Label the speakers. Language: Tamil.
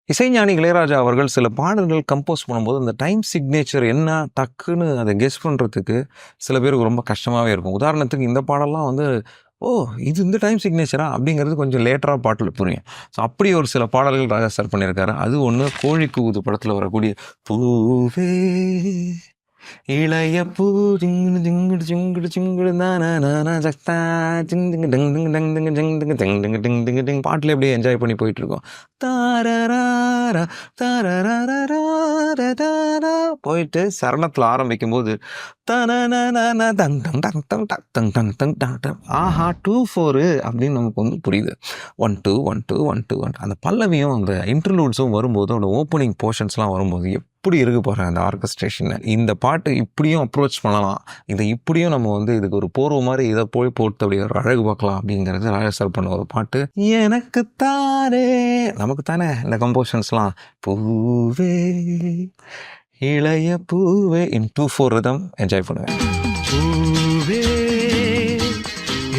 Speaker 1: இசைஞானி இளையராஜா அவர்கள் சில பாடல்கள் கம்போஸ் பண்ணும்போது, அந்த டைம் சிக்னேச்சர் என்ன டக்குன்னு அத கெஸ் பண்றதுக்கு சில பேருக்கு ரொம்ப கஷ்டமாவே இருக்கும். உதாரணத்துக்கு இந்த பாடல்லாம் வந்து, "ஓ! இது இந்த டைம் சிக்னேச்சரா?" அப்படிங்கிறது கொஞ்சம் லேட்டரா பாட்டுல புரியும். ஸோ அப்படி ஒரு சில பாடல்கள் ராஜா சார் பண்ணியிருக்காரு. அது ஒண்ணு கோழி கூவுது படத்துல வரக்கூடிய பூவே இளைய பூ ஜிங்குடு ஜிங்குடு ஜிங்குடு ஜிங்குடு நானா ஜக்தா ஜிங் டிங்கு டங் டிங்கு டங் டிங்கு ஜிங் டிங்கு ஜங் டிங்கு டிங் டிங்கு டிங் பாட்டுல அப்படியே என்ஜாய் பண்ணி போயிட்டு இருக்கோம். தாரராரா தாரராரராரராரா போயிட்டு சரணத்துல ஆரம்பிக்கும் போது தனனனன தங் டங் டங் டங் டங் டங் டங் டங் டங் டங். ஆஹா 2 4 அப்படின்னு நமக்கு வந்து புரியுது. 1 2 1 2 1 2 1 அந்த பல்லவியும் அந்த இன்டர்லூட்ஸும் வரும்போது அந்த ஓப்பனிங் போர்ஷன்ஸ்லாம் வரும்போது எப்படி இருக்கு பாருங்க அந்த ஆர்கஸ்ட்ரேஷன். இந்த பாட்டு இப்படியும் அப்ரோச் பண்ணலாம், இதை இப்படியும் நம்ம வந்து இதுக்கு ஒரு போர்வ மாதிரி இதை போய் போட்டு அப்படி ஒரு அழகு பார்க்கலாம் அப்படிங்கிறது ராஜா சார் பண்ண ஒரு பாட்டு. எனக்கு தானே நமக்கு தானே இந்த கம்போஷன்ஸ்லாம் பூவே இளைய பூவே இன் 2 4 ரிதம் என்ஜாய் பண்ணுவேன். பூவே